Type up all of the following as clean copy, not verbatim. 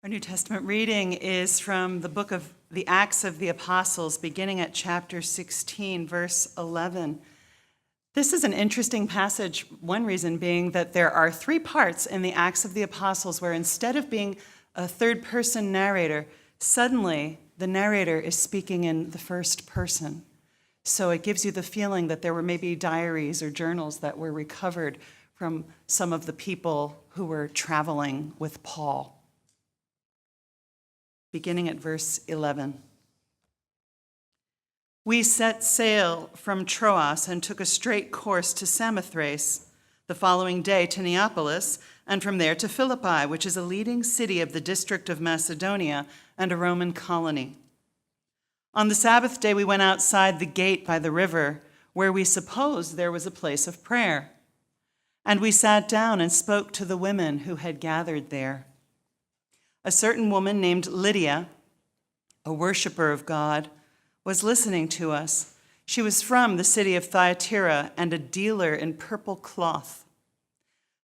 Our New Testament reading is from the book of the Acts of the Apostles, beginning at chapter 16, verse 11. This is an interesting passage, one reason being that there are three parts in the Acts of the Apostles where instead of being a third-person narrator, suddenly the narrator is speaking in the first person. So it gives you the feeling that there were maybe diaries or journals that were recovered from some of the people who were traveling with Paul. Beginning at verse 11. We set sail from Troas and took a straight course to Samothrace, the following day to Neapolis, and from there to Philippi, which is a leading city of the district of Macedonia and a Roman colony. On the Sabbath day, we went outside the gate by the river, where we supposed there was a place of prayer. And we sat down and spoke to the women who had gathered there. A certain woman named Lydia, a worshiper of God, was listening to us. She was from the city of Thyatira and a dealer in purple cloth.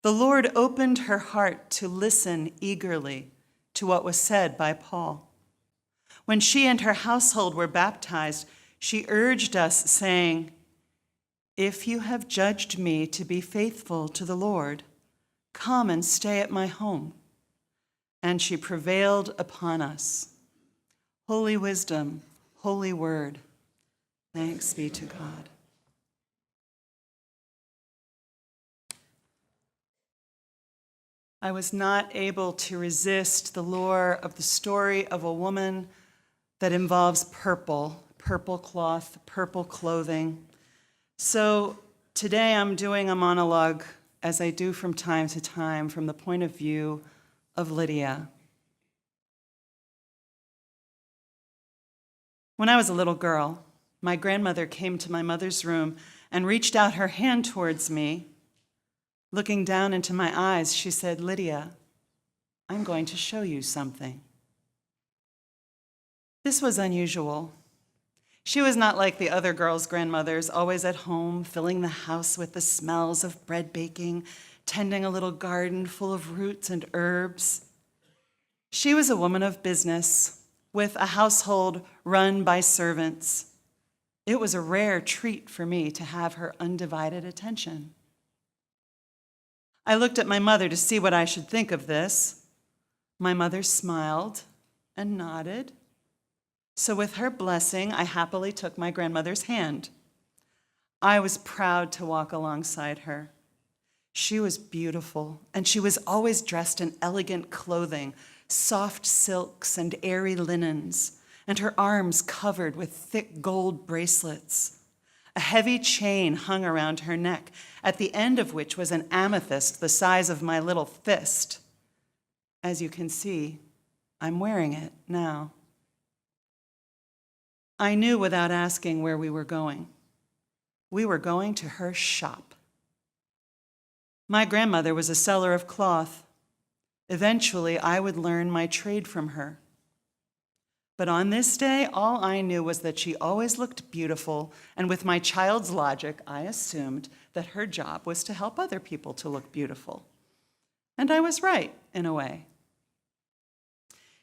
The Lord opened her heart to listen eagerly to what was said by Paul. When she and her household were baptized, she urged us, saying, "If you have judged me to be faithful to the Lord, come and stay at my home." And she prevailed upon us. Holy wisdom, holy word. Thanks be to God. I was not able to resist the lure of the story of a woman that involves purple cloth, purple clothing. So today I'm doing a monologue, as I do from time to time, from the point of view of Lydia. When I was a little girl, my grandmother came to my mother's room and reached out her hand towards me. Looking down into my eyes, she said, "Lydia, I'm going to show you something." This was unusual. She was not like the other girls' grandmothers, always at home, filling the house with the smells of bread baking, tending a little garden full of roots and herbs. She was a woman of business, with a household run by servants. It was a rare treat for me to have her undivided attention. I looked at my mother to see what I should think of this. My mother smiled and nodded. So with her blessing, I happily took my grandmother's hand. I was proud to walk alongside her. She was beautiful, and she was always dressed in elegant clothing, soft silks and airy linens, and her arms covered with thick gold bracelets. A heavy chain hung around her neck, at the end of which was an amethyst the size of my little fist. As you can see, I'm wearing it now. I knew without asking where we were going. We were going to her shop. My grandmother was a seller of cloth. Eventually, I would learn my trade from her. But on this day, all I knew was that she always looked beautiful, and with my child's logic, I assumed that her job was to help other people to look beautiful. And I was right, in a way.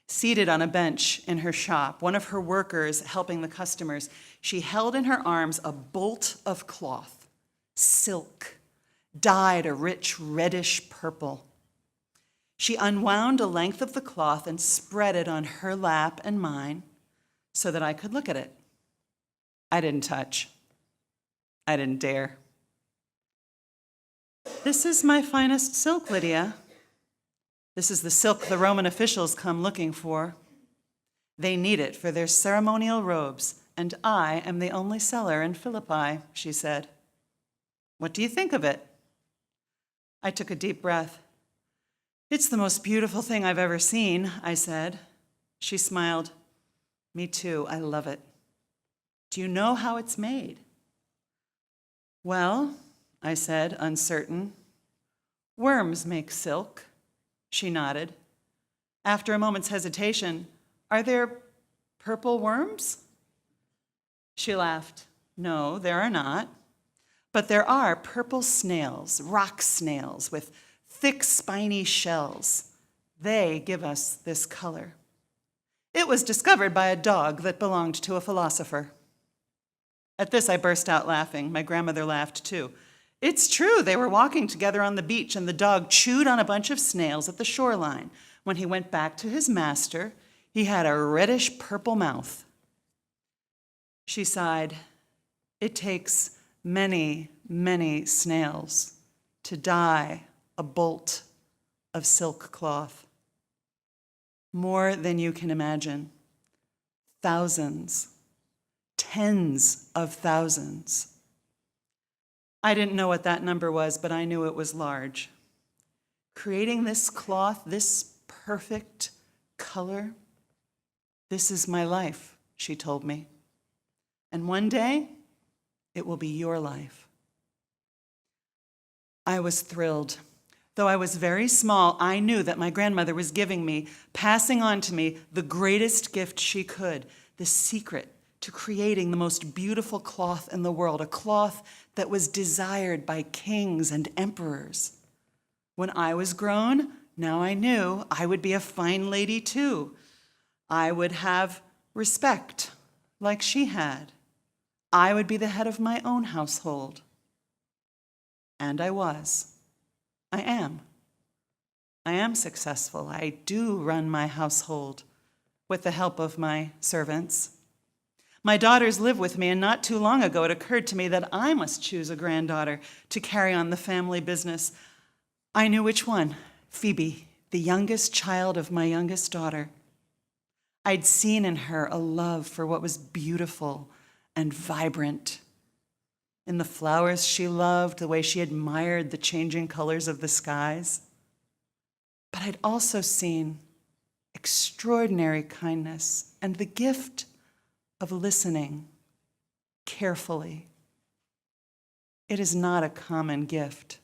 Seated on a bench in her shop, one of her workers helping the customers, she held in her arms a bolt of cloth, silk, dyed a rich reddish purple. She unwound a length of the cloth and spread it on her lap and mine so that I could look at it. I didn't touch. I didn't dare. "This is my finest silk, Lydia. This is the silk the Roman officials come looking for. They need it for their ceremonial robes, and I am the only seller in Philippi," she said. "What do you think of it?" I took a deep breath. "It's the most beautiful thing I've ever seen," I said. She smiled. "Me too, I love it. Do you know how it's made?" "Well," I said, uncertain. "Worms make silk." She nodded. After a moment's hesitation, "Are there purple worms?" She laughed. "No, there are not. But there are purple snails, rock snails with thick spiny shells. They give us this color. It was discovered by a dog that belonged to a philosopher. At this, I burst out laughing. My grandmother laughed too. It's true, they were walking together on the beach, and the dog chewed on a bunch of snails at the shoreline. When he went back to his master, he had a reddish purple mouth. She sighed. It takes many, many snails to dye a bolt of silk cloth. More than you can imagine. Thousands, tens of thousands. I didn't know what that number was, but I knew it was large. Creating this cloth, this perfect color, this is my life, she told me. And one day, it will be your life. I was thrilled. Though I was very small, I knew that my grandmother was giving me, passing on to me, the greatest gift she could, the secret to creating the most beautiful cloth in the world, a cloth that was desired by kings and emperors. When I was grown, now I knew I would be a fine lady too. I would have respect like she had. I would be the head of my own household. And I was. I am. I am successful. I do run my household with the help of my servants. My daughters live with me, and not too long ago it occurred to me that I must choose a granddaughter to carry on the family business. I knew which one, Phoebe, the youngest child of my youngest daughter. I'd seen in her a love for what was beautiful and vibrant. In the flowers she loved, the way she admired the changing colors of the skies. But I'd also seen extraordinary kindness and the gift of listening carefully. It is not a common gift.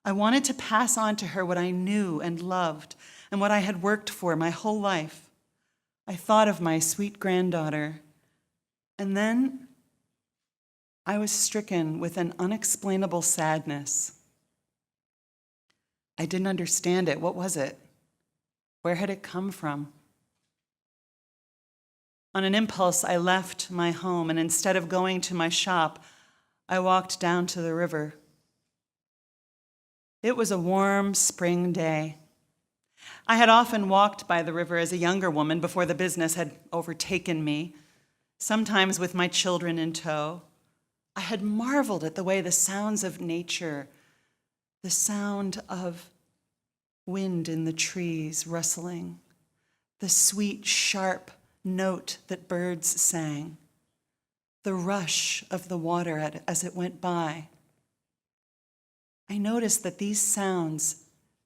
I wanted to pass on to her what I knew and loved and what I had worked for my whole life. I thought of my sweet granddaughter, and then I was stricken with an unexplainable sadness. I didn't understand it. What was it? Where had it come from? On an impulse, I left my home, and instead of going to my shop, I walked down to the river. It was a warm spring day. I had often walked by the river as a younger woman before the business had overtaken me, sometimes with my children in tow. I had marveled at the way the sounds of nature, the sound of wind in the trees rustling, the sweet, sharp note that birds sang, the rush of the water as it went by. I noticed that these sounds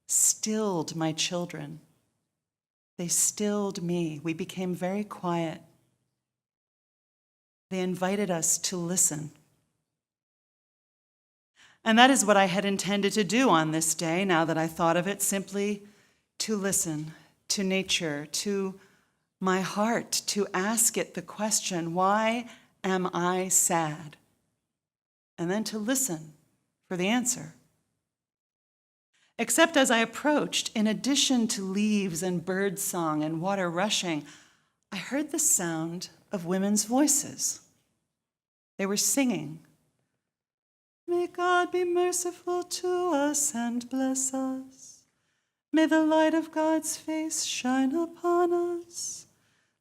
stilled my children. They stilled me. We became very quiet. They invited us to listen. And that is what I had intended to do on this day, now that I thought of it, simply to listen to nature, to my heart, to ask it the question, why am I sad? And then to listen for the answer. Except as I approached, in addition to leaves and bird song and water rushing, I heard the sound of women's voices. They were singing. May God be merciful to us and bless us. May the light of God's face shine upon us.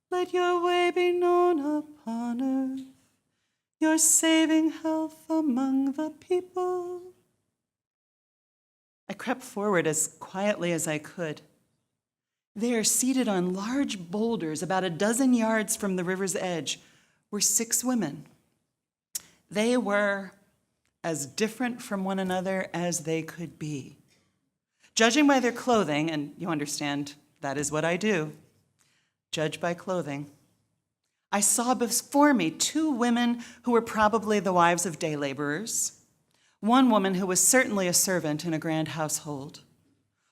Let your way be known upon earth, your saving health among the people. I crept forward as quietly as I could. There, seated on large boulders about a dozen yards from the river's edge, were 6 women. They were as different from one another as they could be. Judging by their clothing, and you understand that is what I do, judge by clothing, I saw before me 2 women who were probably the wives of day laborers, one woman who was certainly a servant in a grand household,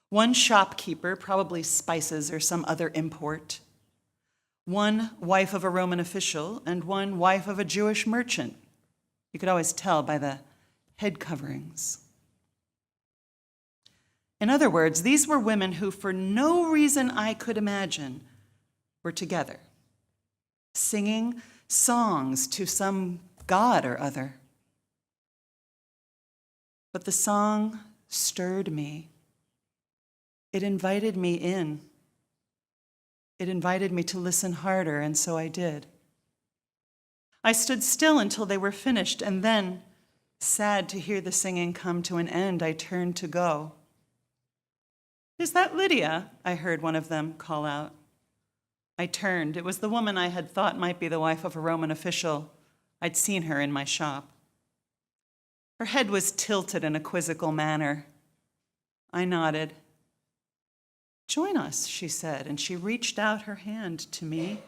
one shopkeeper, probably spices or some other import, one wife of a Roman official, and one wife of a Jewish merchant. You could always tell by the head coverings. In other words, these were women who, for no reason I could imagine, were together, singing songs to some god or other. But the song stirred me. It invited me in. It invited me to listen harder, and so I did. I stood still until they were finished, and then, sad to hear the singing come to an end, I turned to go. "Is that Lydia?" I heard one of them call out. I turned. It was the woman I had thought might be the wife of a Roman official. I'd seen her in my shop. Her head was tilted in a quizzical manner. I nodded. "Join us," she said, and she reached out her hand to me,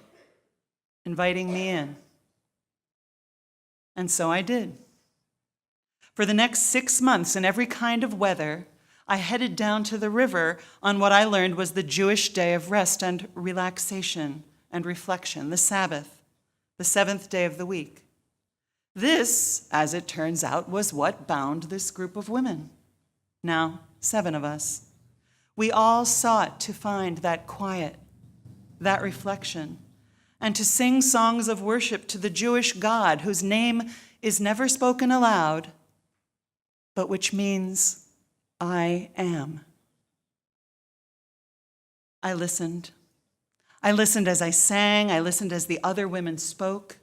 inviting me in. And so I did. For the next 6 months, in every kind of weather, I headed down to the river on what I learned was the Jewish day of rest and relaxation and reflection, the Sabbath, the 7th day of the week. This, as it turns out, was what bound this group of women. Now, 7 of us. We all sought to find that quiet, that reflection, and to sing songs of worship to the Jewish God whose name is never spoken aloud, but which means I am. I listened. I listened as I sang. I listened as the other women spoke.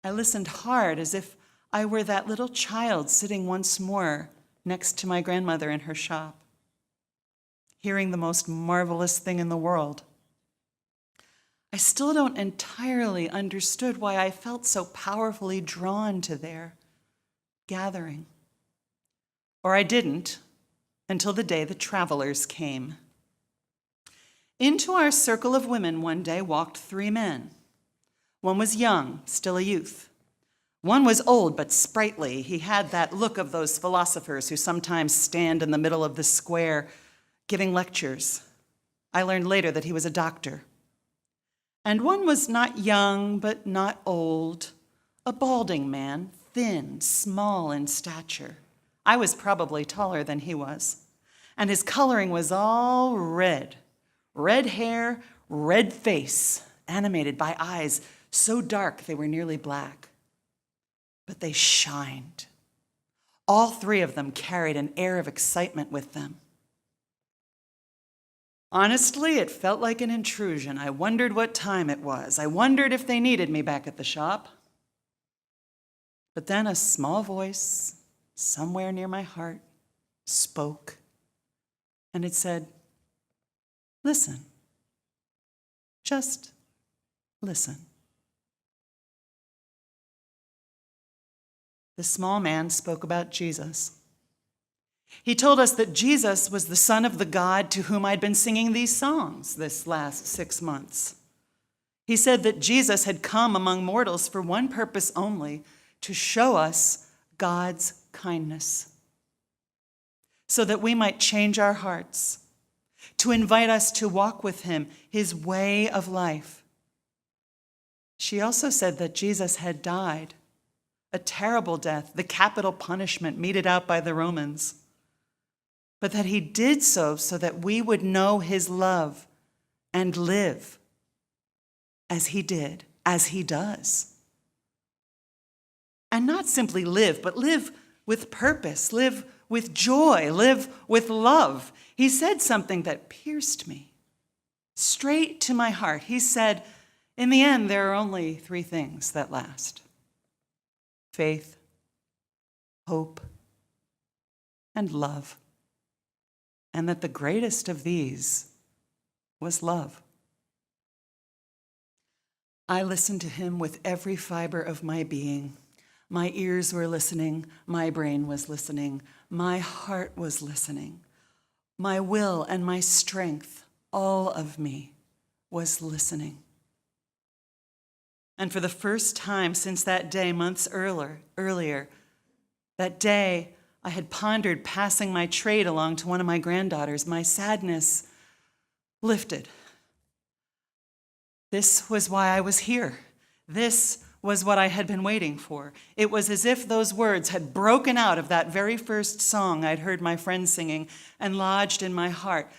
I listened hard, as if I were that little child sitting once more next to my grandmother in her shop, hearing the most marvelous thing in the world. I still don't entirely understood why I felt so powerfully drawn to their gathering. Or I didn't, until the day the travelers came. Into our circle of women one day walked 3 men. One was young, still a youth. One was old but sprightly. He had that look of those philosophers who sometimes stand in the middle of the square giving lectures. I learned later that he was a doctor. And one was not young but not old, a balding man, thin, small in stature. I was probably taller than he was. And his coloring was all red. Red hair, red face, animated by eyes so dark they were nearly black. But they shined. All 3 of them carried an air of excitement with them. Honestly, it felt like an intrusion. I wondered what time it was. I wondered if they needed me back at the shop. But then a small voice, somewhere near my heart, spoke, and it said, "Listen. Just listen." The small man spoke about Jesus. He told us that Jesus was the Son of the God to whom I'd been singing these songs this last 6 months. He said that Jesus had come among mortals for one purpose only, to show us God's kindness, so that we might change our hearts, to invite us to walk with him, his way of life. She also said that Jesus had died, a terrible death, the capital punishment meted out by the Romans, but that he did so that we would know his love and live as he did, as he does. And not simply live, but live with purpose, live with joy, live with love. He said something that pierced me straight to my heart. He said, in the end, there are only 3 things that last: faith, hope, and love. And that the greatest of these was love. I listened to him with every fiber of my being. My ears were listening, my brain was listening, my heart was listening. My will and my strength, all of me, was listening. And for the first time since that day months earlier, that day I had pondered passing my trade along to one of my granddaughters, my sadness lifted. This was why I was here. This was what I had been waiting for. It was as if those words had broken out of that very first song I'd heard my friends singing and lodged in my heart.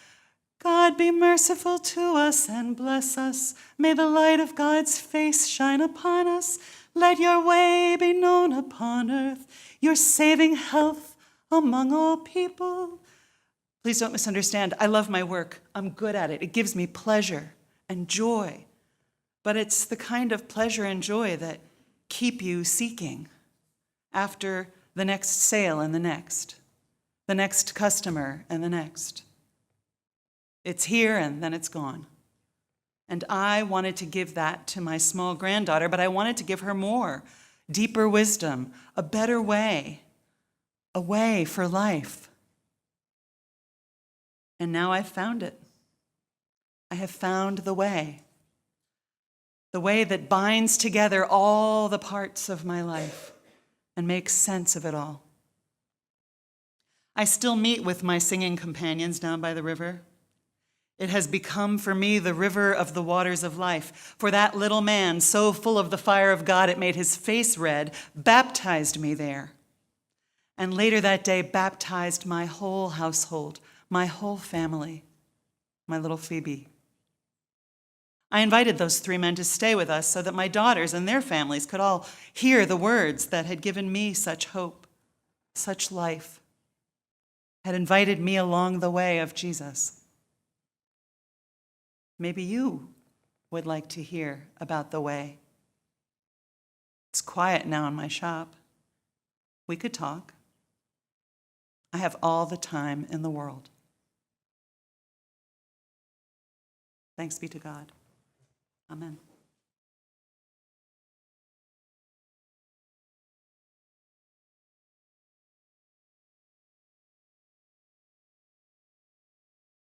God be merciful to us and bless us. May the light of God's face shine upon us. Let your way be known upon earth, your saving health among all people. Please don't misunderstand. I love my work. I'm good at it. It gives me pleasure and joy. But it's the kind of pleasure and joy that keep you seeking after the next sale and the next customer and the next. It's here and then it's gone. And I wanted to give that to my small granddaughter, but I wanted to give her more, deeper wisdom, a better way, a way for life. And now I've found it. I have found the way that binds together all the parts of my life and makes sense of it all. I still meet with my singing companions down by the river. It has become for me the river of the waters of life. For that little man, so full of the fire of God it made his face red, baptized me there. And later that day baptized my whole household, my whole family, my little Phoebe. I invited those 3 men to stay with us so that my daughters and their families could all hear the words that had given me such hope, such life, had invited me along the way of Jesus. Maybe you would like to hear about the way. It's quiet now in my shop. We could talk. I have all the time in the world. Thanks be to God. Amen.